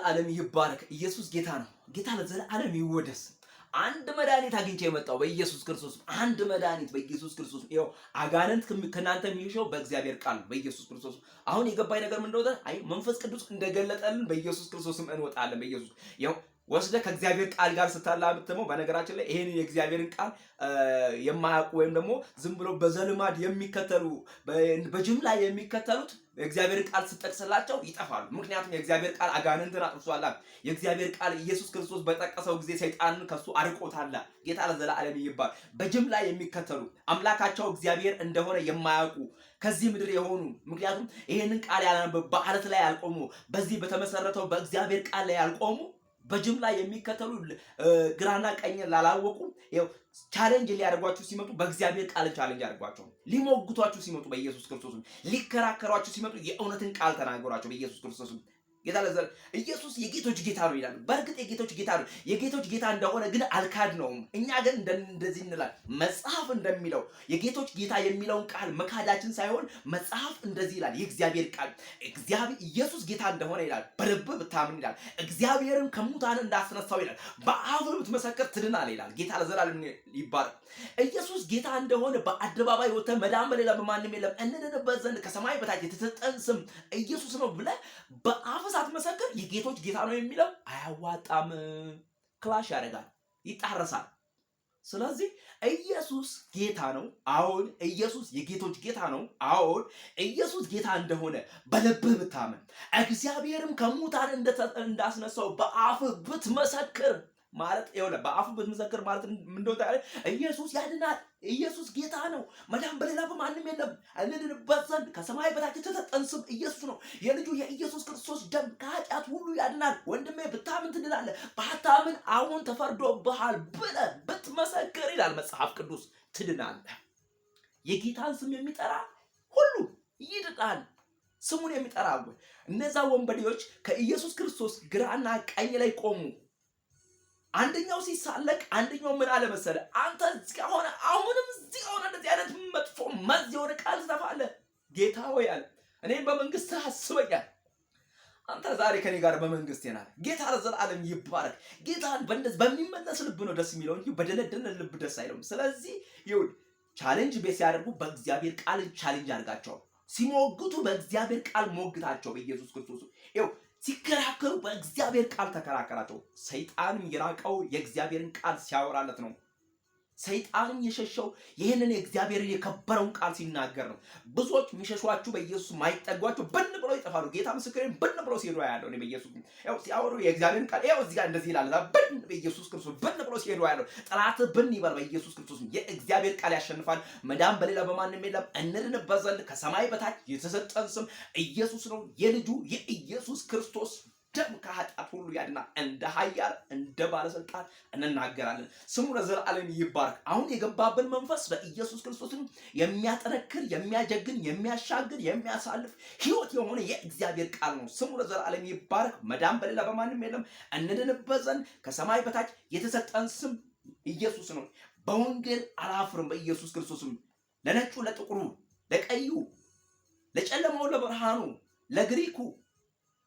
ለዘላለም ይባረክ። ኢየሱስ ጌታ ነው። ጌታ ለዘላለም ይወደስ። አንድ መድኃኒት አግኝቼ የመጣው በኢየሱስ ክርስቶስ አንድ መድኃኒት በኢየሱስ ክርስቶስ ይኸው አጋንንት ከናንተ የሚሸው በእግዚአብሔር ቃል በኢየሱስ ክርስቶስ። አሁን የገባኝ ነገር ምን እንደሆነ አይ መንፈስ ቅዱስ እንደገለጠልን በኢየሱስ ክርስቶስም እንወጣለን። በኢየሱስ ይኸው ወስደ ከእግዚአብሔር ቃል ጋር ስታላምጥመው በነገራችን ላይ ይሄን የእግዚአብሔርን ቃል የማያውቁ ወይም ደግሞ ዝም ብሎ በዘልማድ የሚከተሉ በጅምላ የሚከተሉት የእግዚአብሔርን ቃል ስጠቅስላቸው ይጠፋሉ። ምክንያቱም የእግዚአብሔር ቃል አጋንንትን አጥፍቷል። የእግዚአብሔር ቃል ኢየሱስ ክርስቶስ በጠቀሰው ጊዜ ሰይጣንን ከሱ አርቆታል። ጌታ ለዘላለም ይባል። በጅምላ የሚከተሉ አምላካቸው እግዚአብሔር እንደሆነ የማያውቁ ከዚህ ምድር የሆኑ ምክንያቱም ይሄንን ቃል ያላነበቡ በአለት ላይ ያልቆሙ በዚህ በተመሰረተው በእግዚአብሔር ቃል ላይ ያልቆሙ በጅምላ የሚከተሉ ግራና ቀኝ ላላወቁ ይኸው ቻሌንጅ ሊያደርጓችሁ ሲመጡ በእግዚአብሔር ቃል ቻሌንጅ ያደርጓቸው። ሊሞግቷችሁ ሲመጡ በኢየሱስ ክርስቶስ ሊከራከሯችሁ ሲመጡ የእውነትን ቃል ተናገሯቸው በኢየሱስ ክርስቶስ። ጌታ ለዘላለም ኢየሱስ የጌቶች ጌታ ነው ይላል። በእርግጥ የጌቶች ጌታ ነው። የጌቶች ጌታ እንደሆነ ግን አልካድነውም። እኛ ግን እንደዚህ እንላለን። መጽሐፍ እንደሚለው የጌቶች ጌታ የሚለውን ቃል መካዳችን ሳይሆን መጽሐፍ እንደዚህ ይላል። የእግዚአብሔር ቃል እግዚአብሔር ኢየሱስ ጌታ እንደሆነ ይላል። በልብ ብታምን ይላል እግዚአብሔርን ከሙታን እንዳስነሳው ይላል። በአፍ ብትመሰክር ትድናለህ ይላል። ጌታ ለዘላለም ይባረክ። ኢየሱስ ጌታ እንደሆነ በአደባባይ ወጥተህ መዳን በሌላ በማንም የለም እንድንበት ዘንድ ከሰማይ በታች የተሰጠን ስም ኢየሱስ ነው ብለህ በአፍ ሳትመሰክር የጌቶች ጌታ ነው የሚለው አያዋጣም። ክላሽ ያደርጋል፣ ይጣረሳል። ስለዚህ ኢየሱስ ጌታ ነው። አሁን ኢየሱስ የጌቶች ጌታ ነው። አሁን ኢየሱስ ጌታ እንደሆነ በልብህ ብታምን እግዚአብሔርም ከሙታን እንዳስነሳው በአፍህ ብትመሰክር ማለት ይኸውልህ በአፉ ብትመሰክር ማለት ምን እንደሆነ ታውቃለህ? ኢየሱስ ያድናል። ኢየሱስ ጌታ ነው። መዳን በሌላ በማንም የለም እንድንበት ዘንድ ከሰማይ በታች የተሰጠን ስም ኢየሱስ ነው። የልጁ የኢየሱስ ክርስቶስ ደም ከኃጢአት ሁሉ ያድናል። ወንድሜ ብታምን ትድናለህ፣ ባታምን አሁን ተፈርዶብሃል ብለህ ብትመሰክር ይላል መጽሐፍ ቅዱስ ትድናለህ። የጌታን ስም የሚጠራ ሁሉ ይድናል። ስሙን የሚጠራ እነዛ ወንበዴዎች ከኢየሱስ ክርስቶስ ግራና ቀኝ ላይ ቆሙ። አንደኛው ሲሳለቅ አንደኛው ምን አለ መሰለ? አንተ እዚህ ሆነ አሁንም እዚህ ሆነ እንደዚህ አይነት መጥፎ መዝ የሆነ ቃል ትተፋለህ። ጌታ ሆይ አለ እኔን በመንግስትህ አስበኛል። አንተ ዛሬ ከኔ ጋር በመንግስቴ ነህ። ጌታ ለዘላለም ይባረክ። ጌታን በሚመለስ ልብ ነው ደስ የሚለው እንጂ በደነደነ ልብ ደስ አይለውም። ስለዚህ ይሁን ቻሌንጅ ቤት ሲያደርጉ በእግዚአብሔር ቃል ቻሌንጅ አድርጋቸው። ሲሞግቱ በእግዚአብሔር ቃል ሞግታቸው። በኢየሱስ ክርስቶስ ይሁን ሲከራከሩ በእግዚአብሔር ቃል ተከራከራቸው። ሰይጣንም የራቀው የእግዚአብሔርን ቃል ሲያወራለት ነው። ሰይጣንም የሸሸው ይህንን የእግዚአብሔርን የከበረውን ቃል ሲናገር ነው። ብዙዎች የሚሸሿችሁ በኢየሱስ ማይጠጓችሁ ብን ብለው ይጠፋሉ። ጌታ ምስክሬን ብን ብለው ሲሄዱ ያለው እኔ በኢየሱስ ያው ሲያወሩ የእግዚአብሔርን ቃል ያው እዚህ ጋር እንደዚህ ይላል ብን በኢየሱስ ክርስቶስ ብን ብለው ሲሄዱ ያለው ጠላት ብን ይበል በኢየሱስ ክርስቶስ። የእግዚአብሔር ቃል ያሸንፋል። መዳን በሌላ በማንም የለም እንድንበት ዘንድ ከሰማይ በታች የተሰጠን ስም ኢየሱስ ነው። የልጁ የኢየሱስ ክርስቶስ ደም ከኃጢአት ሁሉ ያድናል። እንደ ኃያል እንደ ባለስልጣን እንናገራለን። ስሙ ለዘላለም ይባረክ። አሁን የገባብን መንፈስ በኢየሱስ ክርስቶስም የሚያጠነክር የሚያጀግን የሚያሻግር የሚያሳልፍ ሕይወት የሆነ የእግዚአብሔር ቃል ነው። ስሙ ለዘላለም ይባረክ። መዳን በሌላ በማንም የለም እንድንበት ዘንድ ከሰማይ በታች የተሰጠን ስም ኢየሱስ ነው። በወንጌል አላፍርም። በኢየሱስ ክርስቶስም ለነጩ ለጥቁሩ፣ ለቀዩ፣ ለጨለማው፣ ለብርሃኑ፣ ለግሪኩ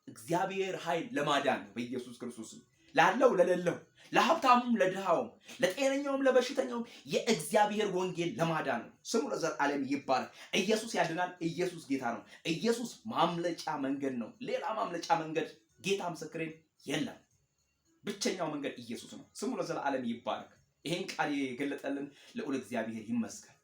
እግዚአብሔር ኃይል ለማዳን ነው። በኢየሱስ ክርስቶስ ላለው ለሌለው፣ ለሀብታሙም ለድሃውም፣ ለጤነኛውም ለበሽተኛውም የእግዚአብሔር ወንጌል ለማዳን ነው። ስሙ ለዘላለም ይባረክ። ኢየሱስ ያድናል። ኢየሱስ ጌታ ነው። ኢየሱስ ማምለጫ መንገድ ነው። ሌላ ማምለጫ መንገድ ጌታ ምስክሬን የለም። ብቸኛው መንገድ ኢየሱስ ነው። ስሙ ለዘላለም ይባረክ። ይሄን ቃል የገለጠልን ልዑል እግዚአብሔር ይመስገን።